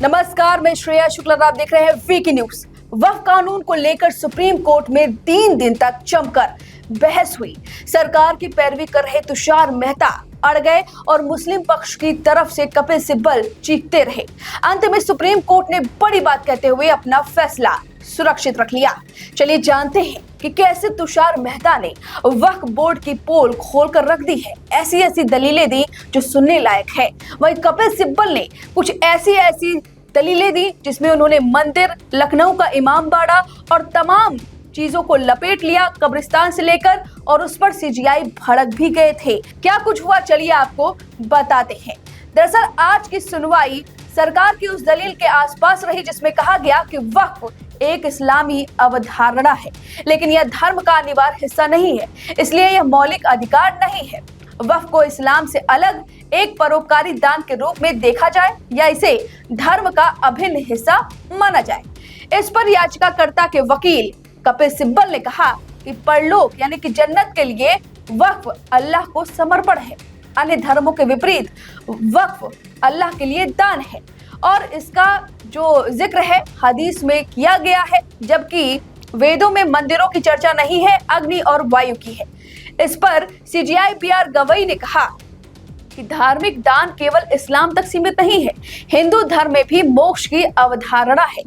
नमस्कार, मैं श्रेया शुक्ला, आप देख रहे हैं वीकी न्यूज। वक्फ कानून को लेकर सुप्रीम कोर्ट में 3 दिन तक जमकर बहस हुई। सरकार की पैरवी कर रहे तुषार मेहता अड़ गए और मुस्लिम पक्ष की तरफ से कपिल सिब्बल चीखते रहे। अंत में सुप्रीम कोर्ट ने बड़ी बात कहते हुए अपना फैसला सुरक्षित रख लिया। चलिए जानते हैं कि कैसे तुषार मेहता ने वक्फ बोर्ड की पोल खोलकर रख दी है। ऐसी ऐसी दलीलें दी जो सुनने लायक है। वहीं कपिल सिब्बल ने कुछ ऐसी दलीलें दी जिसमें उन्होंने मंदिर, लखनऊ का इमाम बाड़ा और तमाम चीजों को लपेट लिया, कब्रिस्तान से लेकर, और उस पर सीजीआई भड़क भी गए थे। क्या कुछ हुआ, चलिए आपको बताते हैं। दरअसल आज की सुनवाई सरकार की उस दलील के आसपास रही जिसमें कहा गया कि वक्फ एक इस्लामी अवधारणा है, लेकिन यह धर्म का अनिवार्य हिस्सा नहीं है, इसलिए यह मौलिक अधिकार नहीं है। वक्फ को इस्लाम से अलग एक परोपकारी दान के रूप में देखा जाए या इसे धर्म का अभिन्न हिस्सा माना जाए। इस पर याचिकाकर्ता के वकील कपिल सिब्बल ने कहा कि परलोक यानी कि जन्नत के लिए वक्फ अल्लाह को समर्पण है। अन्य धर्मों के विपरीत वक्फ अल्लाह के लिए दान है और इसका जो जिक्र है हदीस में किया गया है, जबकि वेदों में मंदिरों की चर्चा नहीं है, अग्नि और वायु की है। इस पर सीजीआई पीआर गवई ने कहा कि धार्मिक दान केवल इस्लाम तक सीमित नहीं है, हिंदू धर्म में भी मोक्ष की अवधारणा है।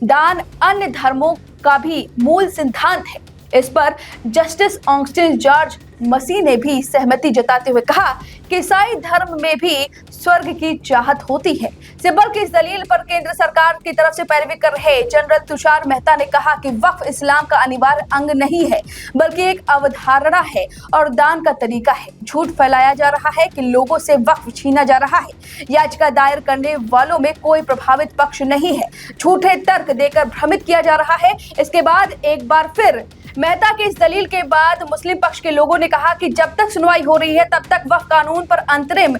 दान अन्य धर्मों का भी मूल सिद्धांत है। इस पर जस्टिस ऑगस्टिन जॉर्ज मसीह ने भी सहमति जताते हुए कहा कि ईसाई धर्म में भी स्वर्ग की चाहत होती है। सिब्बल की इस दलील पर केंद्र सरकार की तरफ से पैरवी कर रहे जनरल तुषार मेहता ने कहा कि वक्फ इस्लाम का अनिवार्य अंग नहीं है, बल्कि एक अवधारणा है और दान का तरीका है। झूठ फैलाया जा रहा है कि लोगों से वक्फ छीना जा रहा है। याचिका दायर करने वालों में कोई प्रभावित पक्ष नहीं है। झूठे तर्क देकर भ्रमित किया जा रहा है। इसके बाद एक बार फिर मेहता की इस दलील के बाद मुस्लिम पक्ष के लोगों ने कहा कि जब तक सुनवाई हो रही है तब तक वक्फ कानून पर अंतरिम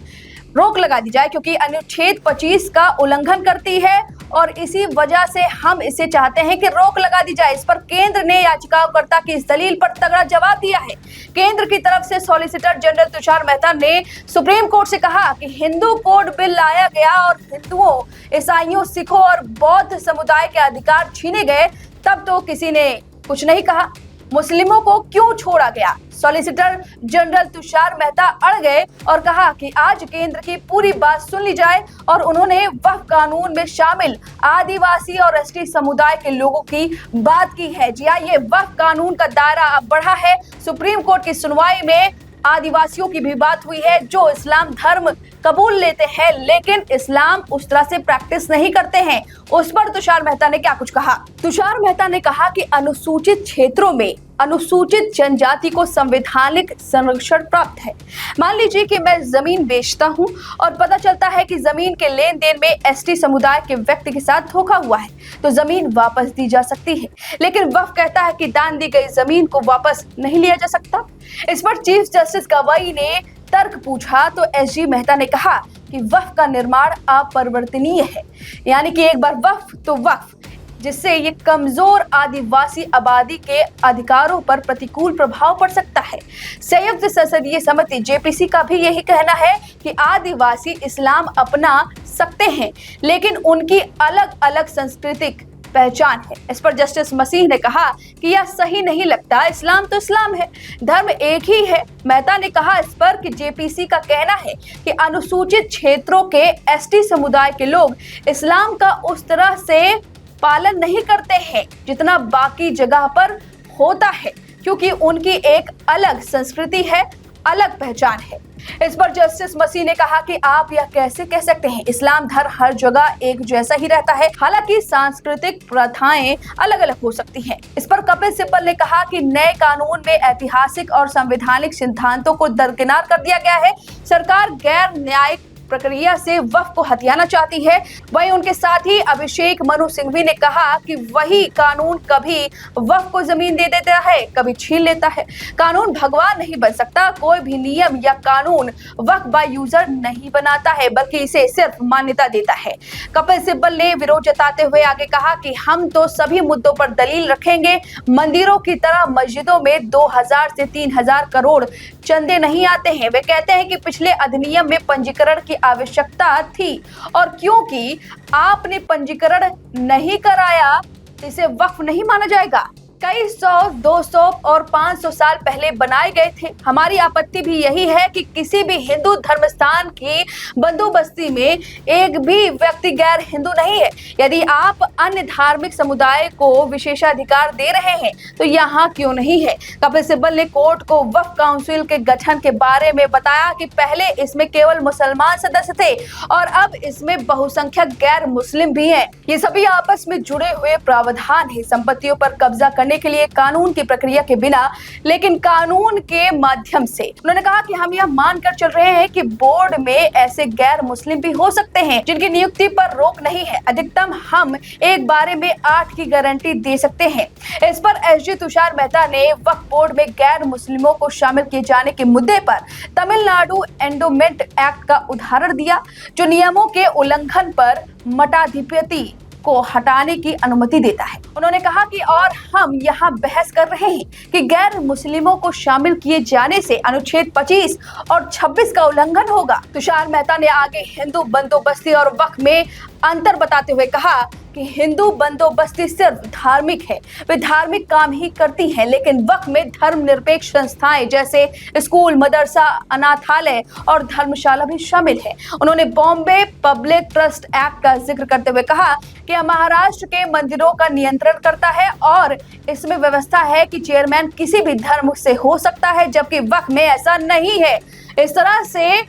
रोक लगा दी जाए, क्योंकि अनुच्छेद 25 का उल्लंघन करती है और इसी वजह से हम इसे चाहते हैं कि रोक लगा दी जाए। इस पर केंद्र ने याचिकाकर्ता की इस दलील पर तगड़ा जवाब दिया है। केंद्र की तरफ से सॉलिसिटर जनरल तुषार मेहता ने सुप्रीम कोर्ट से कहा कि हिंदू कोड बिल लाया गया और हिंदुओं, ईसाइयों, सिखों और बौद्ध समुदाय के अधिकार छीने गए, तब तो किसी ने कुछ नहीं कहा। मुस्लिमों को क्यों छोड़ा गया? सॉलिसिटर जनरल तुषार मेहता अड़ गए और कहा कि आज केंद्र की पूरी बात सुन ली जाए और उन्होंने वक्फ कानून में शामिल आदिवासी और एसटी समुदाय के लोगों की बात की है। जी हां, ये वक्फ कानून का दायरा अब बढ़ा है। सुप्रीम कोर्ट की सुनवाई में आदिवासियों की भी बात हुई है जो इस्लाम धर्म कबूल लेते हैं, लेकिन इस्लाम उस तरह से प्रैक्टिस नहीं करते हैं। उस पर तुषार मेहता ने क्या कुछ कहा? तुषार मेहता ने कहा कि अनुसूचित क्षेत्रों में अनुसूचित जनजाति को संवैधानिक संरक्षण प्राप्त है। मान लीजिए कि मैं जमीन बेचता हूं और पता चलता है कि जमीन के लेन देन में एसटी समुदाय के व्यक्ति के साथ धोखा हुआ है, तो जमीन वापस दी जा सकती है, लेकिन वक्फ कहता है कि दान दी गई जमीन को वापस नहीं लिया जा सकता। इस पर चीफ जस्टिस गवाई ने तर्क पूछा तो एसजी मेहता ने कहा कि वक्फ का निर्माण अपरिवर्तनीय है, यानी कि एक बार वक्फ तो वक्फ, जिससे ये कमजोर आदिवासी आबादी के अधिकारों पर प्रतिकूल प्रभाव पड़ सकता है। संयुक्त संसदीय समिति जेपीसी का भी यही कहना है कि आदिवासी इस्लाम अपना सकते हैं, लेकिन उनकी अलग अलग सांस्कृतिक पहचान है। इस पर जस्टिस मसीह ने कहा कि यह सही नहीं लगता, इस्लाम तो इस्लाम है, धर्म एक ही है। मेहता ने कहा इस पर कि जेपीसी का कहना है कि अनुसूचित क्षेत्रों के एसटी समुदाय के लोग इस्लाम का उस तरह से पालन नहीं करते हैं जितना बाकी जगह पर होता है, क्योंकि उनकी एक अलग संस्कृति है, अलग पहचान है। इस पर जस्टिस मसीह ने कहा कि आप यह कैसे कह सकते हैं, इस्लाम धर्म हर जगह एक जैसा ही रहता है, हालांकि सांस्कृतिक प्रथाएं अलग अलग हो सकती हैं। इस पर कपिल सिब्बल ने कहा कि नए कानून में ऐतिहासिक और संवैधानिक सिद्धांतों को दरकिनार कर दिया गया है। सरकार गैर न्यायिक प्रक्रिया से वक्फ को हथियाना चाहती है। वहीं उनके साथ ही अभिषेक मनु सिंघवी ने कहा कि वही कानून कभी वक्फ को जमीन दे देता है, कभी छीन लेता है। कानून भगवान नहीं बन सकता। कोई भी नियम या कानून वक्फ बाय यूजर नहीं बनाता है, बल्कि इसे सिर्फ मान्यता देता है। कपिल सिब्बल ने विरोध जताते हुए आगे कहा कि हम तो सभी मुद्दों पर दलील रखेंगे। मंदिरों की तरह मस्जिदों में 2000 से 3000 करोड़ चंदे नहीं आते हैं। वे कहते हैं कि पिछले अधिनियम में पंजीकरण की आवश्यकता थी और क्योंकि आपने पंजीकरण नहीं कराया इसे वक्फ नहीं माना जाएगा। कई 100, 200 और 500 साल पहले बनाए गए थे। हमारी आपत्ति भी यही है कि किसी भी हिंदू धर्म स्थान की बंदोबस्ती में एक भी व्यक्ति गैर हिंदू नहीं है। यदि आप अन्य धार्मिक समुदाय को विशेषाधिकार दे रहे हैं तो यहाँ क्यों नहीं है। कपिल सिब्बल ने कोर्ट को वक्फ काउंसिल के गठन के बारे में बताया कि पहले इसमें केवल मुसलमान सदस्य थे और अब इसमें बहुसंख्यक गैर मुस्लिम भी हैं। ये सभी आपस में जुड़े हुए प्रावधान है संपत्तियों पर कब्जा करने के लिए कानून की प्रक्रिया के बिना, लेकिन कानून के माध्यम से। उन्होंने कहा कि हम यह मानकर चल रहे हैं कि बोर्ड में ऐसे गैर मुस्लिम भी हो सकते हैं जिनकी नियुक्ति पर रोक नहीं है। अधिकतम हम एक बारे में 8 की गारंटी दे सकते हैं। इस पर एसजी तुषार मेहता ने वक्फ बोर्ड में गैर मुस्लिमों को शामिल किए जाने के मुद्दे पर तमिलनाडु एंडोमेंट एक्ट का उदाहरण दिया, जो नियमों के उल्लंघन पर मठाधिपति को हटाने की अनुमति देता है। उन्होंने कहा कि और हम यहाँ बहस कर रहे हैं कि गैर मुस्लिमों को शामिल किए जाने से अनुच्छेद 25 और 26 का उल्लंघन होगा। तुषार मेहता ने आगे हिंदू बंदोबस्ती और वक्फ में अंतर बताते हुए कहा कि हिंदू बंदोबस्ती सिर्फ धार्मिक है, वे धार्मिक काम ही करती हैं, लेकिन वक्फ में धर्मनिरपेक्ष संस्थाएं जैसे स्कूल, मदरसा, अनाथालय और धर्मशाला भी शामिल है। उन्होंने बॉम्बे पब्लिक ट्रस्ट एक्ट का जिक्र करते हुए कहा कि महाराष्ट्र के मंदिरों का नियंत्रण करता है और इसमें व्यवस्था है कि चेयरमैन किसी भी धर्म से हो सकता है, जबकि वक्फ में ऐसा नहीं है। इस तरह से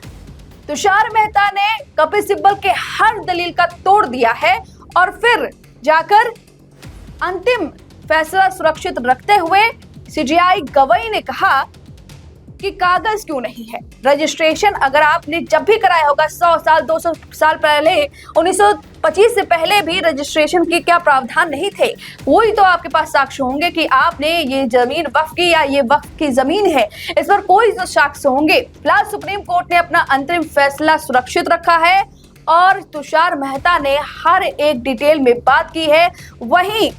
तुषार मेहता ने कपिल सिब्बल के हर दलील का तोड़ दिया है और फिर जाकर अंतिम फैसला सुरक्षित रखते हुए सीजेआई गवई ने कहा कि कागज क्यों नहीं है। रजिस्ट्रेशन अगर आपने जब भी कराया होगा 100 साल 200 साल पहले, 1925 से पहले भी रजिस्ट्रेशन के क्या प्रावधान नहीं थे, वही तो आपके पास साक्ष्य होंगे कि आपने ये जमीन वक्फ की या ये वक्फ की जमीन है। इस पर कोई तो साक्ष्य होंगे। फिलहाल सुप्रीम कोर्ट ने अपना अंतरिम फैसला सुरक्षित रखा है और तुषार मेहता ने हर एक डिटेल में बात की है। वहीं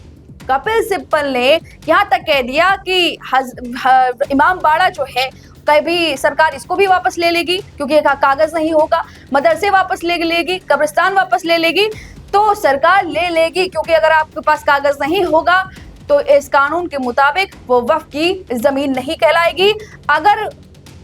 कपिल सिब्बल ने यहाँ तक कह दिया कि इमामबाड़ा जो है कभी सरकार इसको भी वापस ले लेगी क्योंकि कागज नहीं होगा, मदरसे वापस ले लेगी, कब्रिस्तान वापस ले लेगी, तो सरकार ले लेगी क्योंकि अगर आपके पास कागज नहीं होगा तो इस कानून के मुताबिक वो वक्फ की जमीन नहीं कहलाएगी। अगर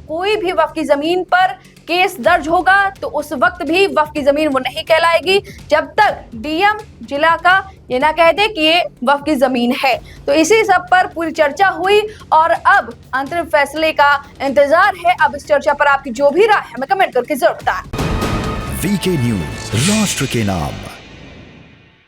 कोई भी वक्फ की जमीन पर केस दर्ज होगा तो उस वक्त भी वक्फ की जमीन वो नहीं कहलाएगी जब तक डीएम जिला का ये ना कह दे कि ये वक्फ की जमीन है। तो इसी सब पर पूरी चर्चा हुई और अब अंतरिम फैसले का इंतजार है। अब इस चर्चा पर आपकी जो भी राय है हमें कमेंट करके जरूर बताएं। वीके न्यूज़, राष्ट्र के नाम।